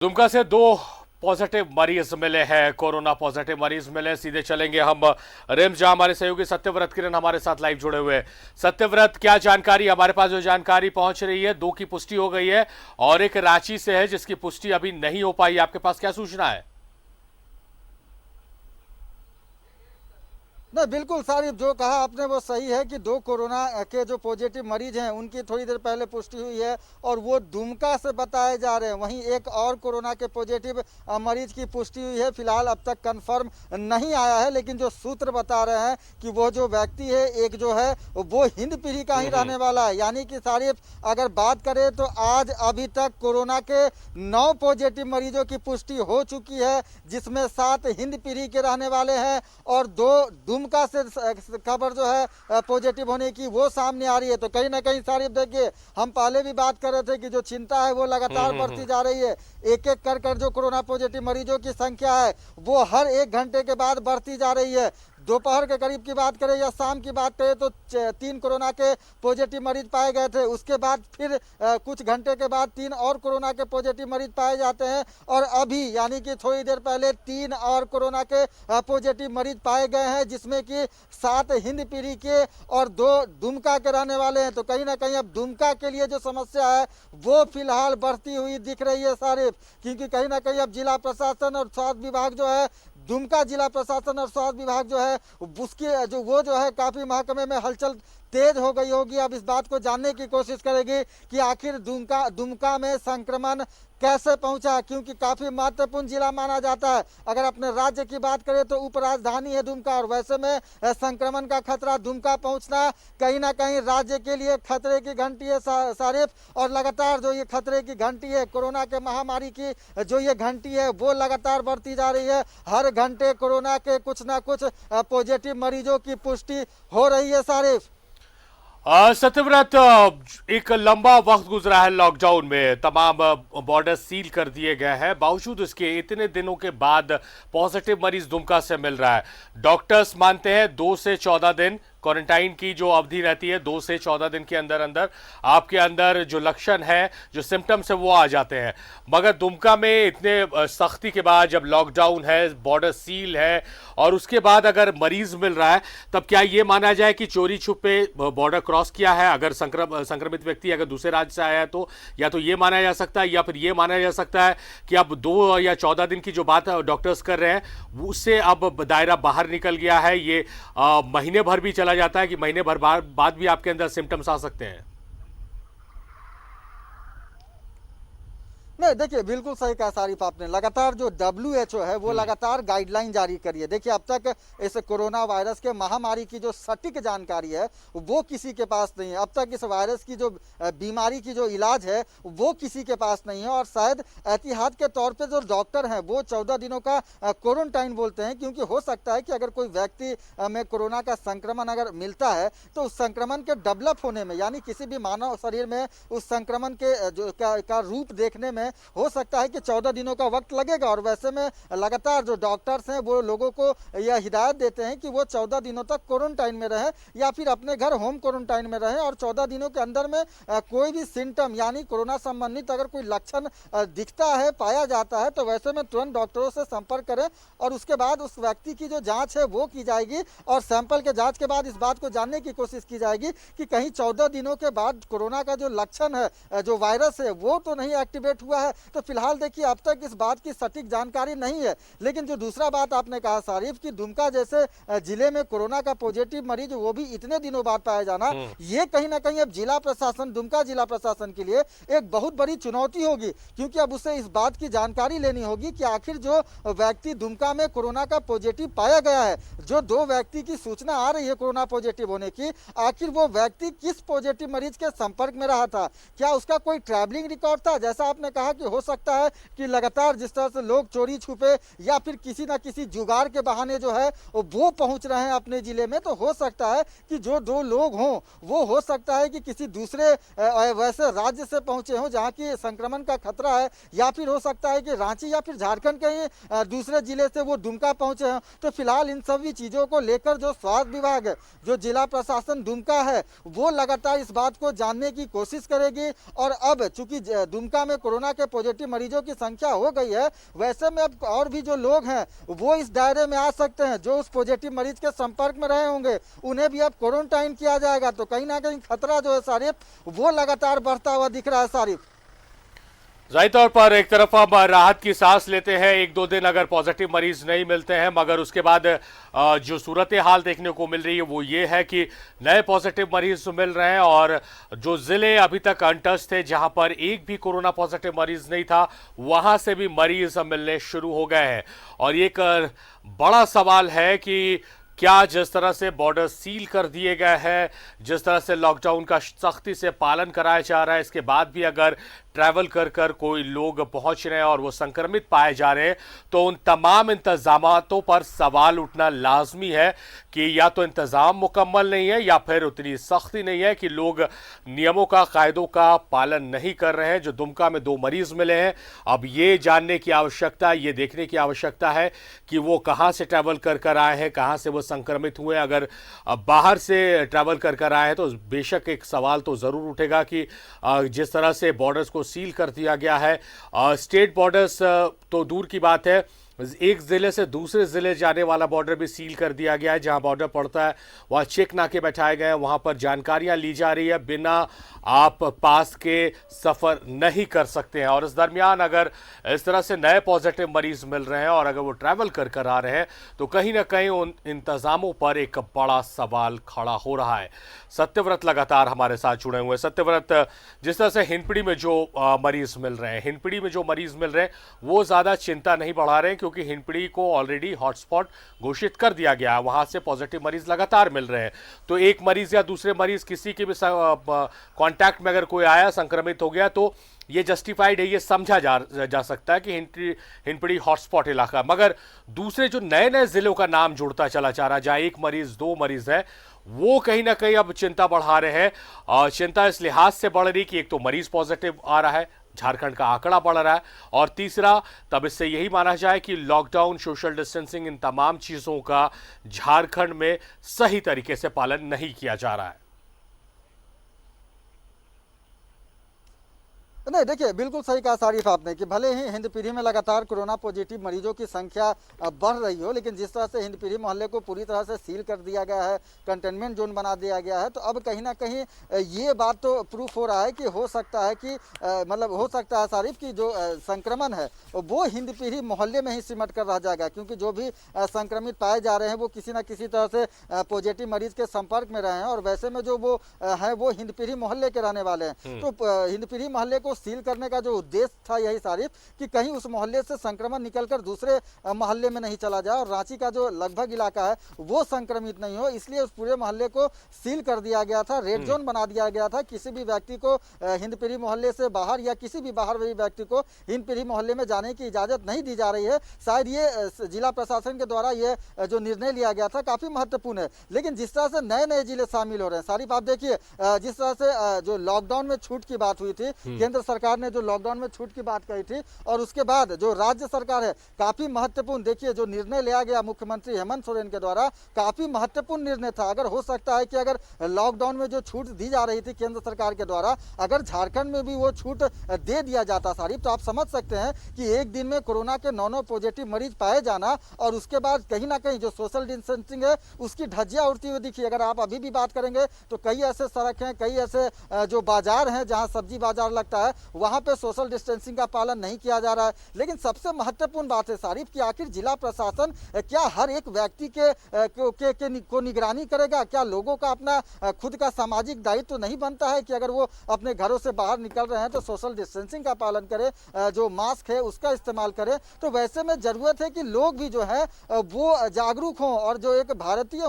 दुमका से दो पॉजिटिव मरीज मिले हैं। कोरोना पॉजिटिव मरीज मिले। सीधे चलेंगे हम रिम्स, जहां हमारे सहयोगी सत्यव्रत किरण हमारे साथ लाइव जुड़े हुए हैं। सत्यव्रत, क्या जानकारी हमारे पास जो जानकारी पहुंच रही है? दो की पुष्टि हो गई है और एक रांची से है जिसकी पुष्टि अभी नहीं हो पाई। आपके पास क्या सूचना है? नहीं, बिल्कुल सारिफ, जो कहा आपने वो सही है कि दो कोरोना के जो पॉजिटिव मरीज हैं उनकी थोड़ी देर पहले पुष्टि हुई है और वो दुमका से बताए जा रहे हैं। वहीं एक और कोरोना के पॉजिटिव मरीज की पुष्टि हुई है। फिलहाल अब तक कंफर्म नहीं आया है, लेकिन जो सूत्र बता रहे हैं कि वो जो व्यक्ति है एक जो है वो हिंद पीढ़ी का ही रहने वाला है। यानी कि सारिफ, अगर बात करें तो आज अभी तक कोरोना के 9 पॉजिटिव मरीजों की पुष्टि हो चुकी है, जिसमें 7 हिंद पीढ़ी के रहने वाले हैं और 2 दुमका से खबर जो है पॉजिटिव होने की वो सामने आ रही है। तो कहीं ना कहीं सारिफ, देखिए, हम पहले भी बात कर रहे थे कि जो चिंता है वो लगातार बढ़ती जा रही है। एक एक कर जो कोरोना पॉजिटिव मरीजों की संख्या है वो हर 1 घंटे के बाद बढ़ती जा रही है। दोपहर के करीब की बात करें या शाम की बात करें तो 3 कोरोना के पॉजिटिव मरीज पाए गए थे। उसके बाद फिर कुछ घंटे के बाद 3 और कोरोना के पॉजिटिव मरीज पाए जाते हैं और अभी यानी कि थोड़ी देर पहले 3 और कोरोना के पॉजिटिव मरीज पाए गए हैं, जिसमें कि 7 हिंद पीढ़ी के और 2 दुमका के रहने वाले हैं। तो कहीं ना कहीं अब दुमका के लिए जो समस्या है वो फिलहाल बढ़ती हुई दिख रही है सारिफ, क्योंकि कहीं ना कहीं अब जिला प्रशासन और स्वास्थ्य विभाग जो है, दुमका जिला प्रशासन और स्वास्थ्य विभाग जो है उसकी जो है काफी महकमे में हलचल तेज हो गई होगी। अब इस बात को जानने की कोशिश करेगी कि आखिर दुमका में संक्रमण कैसे पहुंचा, क्योंकि काफी महत्वपूर्ण जिला माना जाता है। अगर अपने राज्य की बात करें तो उपराजधानी है दुमका और वैसे में संक्रमण का खतरा दुमका पहुंचना कहीं ना कहीं राज्य के लिए खतरे की घंटी है सारिफ। और लगातार जो ये खतरे की घंटी है, कोरोना के महामारी की जो ये घंटी है वो लगातार बढ़ती जा रही है। हर घंटे कोरोना के कुछ ना कुछ पॉजिटिव मरीजों की पुष्टि हो रही है सारिफ। सत्यव्रत, एक लंबा वक्त गुजरा है लॉकडाउन में, तमाम बॉर्डर सील कर दिए गए हैं। बावजूद इसके इतने दिनों के बाद पॉजिटिव मरीज दुमका से मिल रहा है। डॉक्टर्स मानते हैं 2 से 14 दिन क्वारंटाइन की जो अवधि रहती है, 2 से 14 दिन के अंदर अंदर आपके अंदर जो लक्षण है, जो सिम्टम्स है वो आ जाते हैं। मगर दुमका में इतने सख्ती के बाद, जब लॉकडाउन है, बॉर्डर सील है और उसके बाद अगर मरीज मिल रहा है, तब क्या ये माना जाए कि चोरी छुपे बॉर्डर क्रॉस किया है? अगर संक्रमित व्यक्ति अगर दूसरे राज्य से आया है तो या तो ये माना जा सकता है, या फिर ये माना जा सकता है कि अब 2 या 14 दिन की जो बात डॉक्टर्स कर रहे हैं उससे अब दायरा बाहर निकल गया है। ये महीने भर भी चला जाता है कि महीने भर बाद भी आपके अंदर सिम्टम्स आ सकते हैं। नहीं, देखिए, बिल्कुल सही कहा सारिफ आपने। लगातार जो WHO है वो लगातार गाइडलाइन जारी करी है। देखिए, अब तक इस कोरोना वायरस के महामारी की जो सटीक जानकारी है वो किसी के पास नहीं है। अब तक इस वायरस की जो बीमारी की जो इलाज है वो किसी के पास नहीं है और शायद एहतियात के तौर पे जो डॉक्टर हैं वो 14 दिनों का क्वारंटाइन बोलते हैं, क्योंकि हो सकता है कि अगर कोई व्यक्ति में कोरोना का संक्रमण अगर मिलता है तो उस संक्रमण के डेवलप होने में, यानी किसी भी मानव शरीर में उस संक्रमण के जो का रूप देखने में हो सकता है कि 14 दिनों का वक्त लगेगा। और वैसे में लगातार जो डॉक्टर्स हैं वो लोगों को यह हिदायत देते हैं कि वो 14 दिनों तक क्वारंटाइन में रहे या फिर अपने घर होम क्वारंटाइन में रहे और 14 दिनों के अंदर में कोई भी सिम्टम यानी कोरोना संबंधित अगर कोई लक्षण दिखता है, पाया जाता है, तो वैसे में तुरंत डॉक्टरों से संपर्क करें और उसके बाद उस व्यक्ति की जो जांच है वो की जाएगी और सैंपल के जांच के बाद इस बात को जानने की कोशिश की जाएगी कि कहीं 14 दिनों के बाद कोरोना का जो लक्षण है, जो वायरस है, वो तो नहीं एक्टिवेट हुआ है। तो फिलहाल देखिए, अब तक इस बात की सटीक जानकारी नहीं है। लेकिन जो दूसरा बात आपने कहा सारिफ कि दुमका जैसे जिले में कोरोना का पॉजिटिव मरीज वो भी इतने दिनों बाद पाया जाना, ये कहीं ना कहीं अब जिला प्रशासन, दुमका जिला प्रशासन के लिए एक बहुत बड़ी चुनौती होगी, क्योंकि अब उसे इस बात की जानकारी लेनी होगी कि आखिर जो व्यक्ति दुमका में कोरोना का पॉजिटिव पाया गया है, जो 2 व्यक्ति की सूचना आ रही है कोरोना पॉजिटिव होने की, आखिर वो व्यक्ति किस पॉजिटिव मरीज के संपर्क में रहा था, क्या उसका कोई ट्रैवलिंग रिकॉर्ड था? जैसा आपने कहा कि हो सकता है कि लगातार जिस तरह से लोग चोरी छुपे या फिर किसी ना किसी जुगाड़ के बहाने जो है वो पहुंच रहे हैं अपने जिले में, तो हो सकता है कि जो 2 लोग हों वो हो सकता है कि किसी दूसरे वैसे राज्य से पहुंचे हों जहां की संक्रमण का खतरा है, या फिर हो सकता है कि रांची या फिर झारखंड के ही दूसरे जिले से वो दुमका पहुंचे हैं। तो फिलहाल इन सभी चीजों को लेकर जो स्वास्थ्य विभाग है, जो जिला प्रशासन दुमका है, वो लगातार इस बात को जानने की कोशिश करेगी। और अब चूंकि दुमका में कोरोना के पॉजिटिव मरीजों की संख्या हो गई है, वैसे में अब और भी जो लोग हैं वो इस दायरे में आ सकते हैं जो उस पॉजिटिव मरीज के संपर्क में रहे होंगे, उन्हें भी अब क्वारंटाइन किया जाएगा। तो कहीं ना कहीं खतरा जो है सारिफ वो लगातार बढ़ता हुआ दिख रहा है सारिफ। जाहिर तौर पर एक तरफ हम राहत की सांस लेते हैं, एक दो दिन अगर पॉजिटिव मरीज नहीं मिलते हैं, मगर उसके बाद जो सूरत हाल देखने को मिल रही है वो ये है कि नए पॉजिटिव मरीज मिल रहे हैं और जो जिले अभी तक अनटच थे, जहां पर एक भी कोरोना पॉजिटिव मरीज नहीं था, वहां से भी मरीज मिलने शुरू हो गए हैं। और एक बड़ा सवाल है कि क्या जिस तरह से बॉर्डर सील कर दिए गए हैं, जिस तरह से लॉकडाउन का सख्ती से पालन कराया जा रहा है, इसके बाद भी अगर ट्रैवल कर कर कोई लोग पहुंच रहे हैं और वो संक्रमित पाए जा रहे हैं, तो उन तमाम इंतजामातों पर सवाल उठना लाजमी है कि या तो इंतजाम मुकम्मल नहीं है या फिर उतनी सख्ती नहीं है कि लोग नियमों का, कायदों का पालन नहीं कर रहे हैं। जो दुमका में 2 मरीज मिले हैं, अब ये जानने की आवश्यकता, ये देखने की आवश्यकता है कि वो कहां से ट्रैवल कर कर आए हैं, कहां से वो संक्रमित हुए। अगर बाहर से ट्रैवल कर कर आए हैं तो बेशक एक सवाल तो जरूर उठेगा कि जिस तरह से बॉर्डर्स को सील कर दिया गया है, स्टेट बॉर्डर्स तो दूर की बात है, एक जिले से दूसरे जिले जाने वाला बॉर्डर भी सील कर दिया गया है। जहां बॉर्डर पड़ता है वहां चेक नाके बैठाए गए हैं, वहां पर जानकारियां ली जा रही है, बिना आप पास के सफर नहीं कर सकते हैं। और इस दरमियान अगर इस तरह से नए पॉजिटिव मरीज मिल रहे हैं और अगर वो ट्रैवल कर कर आ रहे हैं, तो कहीं ना कहीं उन इंतजामों पर एक बड़ा सवाल खड़ा हो रहा है। सत्यव्रत लगातार हमारे साथ जुड़े हुए हैं। सत्यव्रत, जिस तरह से हिंदपीढ़ी में जो मरीज मिल रहे हैं, हिंदपीढ़ी में जो मरीज मिल रहे हैं वो ज्यादा चिंता नहीं बढ़ा रहे हैं, क्योंकि हिंदपीढ़ी को ऑलरेडी हॉटस्पॉट घोषित कर दिया गया है, वहां से पॉजिटिव मरीज लगातार मिल रहे हैं। तो एक मरीज या दूसरे मरीज किसी के भी कांटेक्ट में अगर कोई आया, संक्रमित हो गया, तो ये जस्टिफाइड है, ये समझा जा सकता है कि हिंदपीढ़ी हॉटस्पॉट इलाका। मगर दूसरे जो नए नए जिलों का नाम जुड़ता चला जा रहा है, जहां 1 मरीज 2 मरीज है, वो कहीं ना कहीं अब चिंता बढ़ा रहे हैं। और चिंता इस लिहाज से बढ़ रही कि एक तो मरीज पॉजिटिव आ रहा है, झारखंड का आंकड़ा बढ़ रहा है, और तीसरा तब इससे यही माना जाए कि लॉकडाउन, सोशल डिस्टेंसिंग, इन तमाम चीजों का झारखंड में सही तरीके से पालन नहीं किया जा रहा है। नहीं, देखिए बिल्कुल सही कहा सारिफ आपने कि भले ही हिंदपीढ़ी में लगातार कोरोना पॉजिटिव मरीजों की संख्या बढ़ रही हो, लेकिन जिस तरह से हिंदपीढ़ी मोहल्ले को पूरी तरह से सील कर दिया गया है, कंटेनमेंट जोन बना दिया गया है, तो अब कहीं ना कहीं ये बात तो प्रूफ हो रहा है कि हो सकता है कि मतलब हो सकता है सारिफ कि जो संक्रमण है वो हिंदपीढ़ी मोहल्ले में ही सिमट कर रह जाएगा, क्योंकि जो भी संक्रमित पाए जा रहे हैं वो किसी न किसी तरह से पॉजिटिव मरीज के संपर्क में रहे हैं, और वैसे में जो वो है वो हिंदपीढ़ी मोहल्ले के रहने वाले हैं। तो हिंदपीढ़ी मोहल्ले को सील करने का जो उद्देश्य था यही सारिफ कि कहीं उस मोहल्ले से संक्रमण निकलकर दूसरे मोहल्ले में नहीं चला जाए और रांची का जो लगभग इलाका है वो संक्रमित नहीं हो, इसलिए उस पूरे मोहल्ले को सील कर दिया गया था, रेड जोन बना दिया गया था। किसी भी व्यक्ति को हिंदपीढ़ी मोहल्ले से बाहर या किसी भी बाहर वही व्यक्ति को हिंदपीढ़ी मोहल्ले में जाने की इजाजत नहीं दी जा रही है। शायद ये जिला प्रशासन के द्वारा ये जो निर्णय लिया गया था काफी महत्वपूर्ण है, लेकिन जिस तरह से नए नए जिले शामिल हो रहे हैं सारिफ, आप देखिए जिस तरह से जो लॉकडाउन में छूट की बात हुई थी, केंद्र सरकार ने जो लॉकडाउन में छूट की बात कही थी, और उसके बाद जो राज्य सरकार है काफी महत्वपूर्ण, देखिए जो निर्णय लिया गया मुख्यमंत्री हेमंत सोरेन के द्वारा, काफी महत्वपूर्ण निर्णय था। अगर हो सकता है कि अगर लॉकडाउन में जो छूट दी जा रही थी केंद्र सरकार के द्वारा, अगर झारखंड में भी वो छूट दे दिया जाता सारिफ, तो आप समझ सकते हैं कि एक दिन में कोरोना के 9 पॉजिटिव मरीज पाए जाना, और उसके बाद कहीं ना कहीं जो सोशल डिस्टेंसिंग है उसकी धज्जियां उड़ती हुई दिखी। अगर आप अभी भी बात करेंगे तो कई ऐसे सड़क हैं, कई ऐसे जो बाजार हैं जहां सब्जी बाजार लगता है, वहां पे सोशल डिस्टेंसिंग का पालन नहीं किया जा रहा है। लेकिन सबसे महत्वपूर्ण बात है सारिफ कि आखिर जिला प्रशासन क्या हर एक व्यक्ति को निगरानी करेगा? क्या लोगों का अपना खुद का सामाजिक दायित्व तो नहीं बनता है कि अगर वो अपने घरों से बाहर निकल रहे हैं तो सोशल डिस्टेंसिंग का पालन करें, जो मास्क है उसका इस्तेमाल करें? तो वैसे में जरूरत है कि लोग भी जो है वो जागरूक हों, और जो एक भारतीय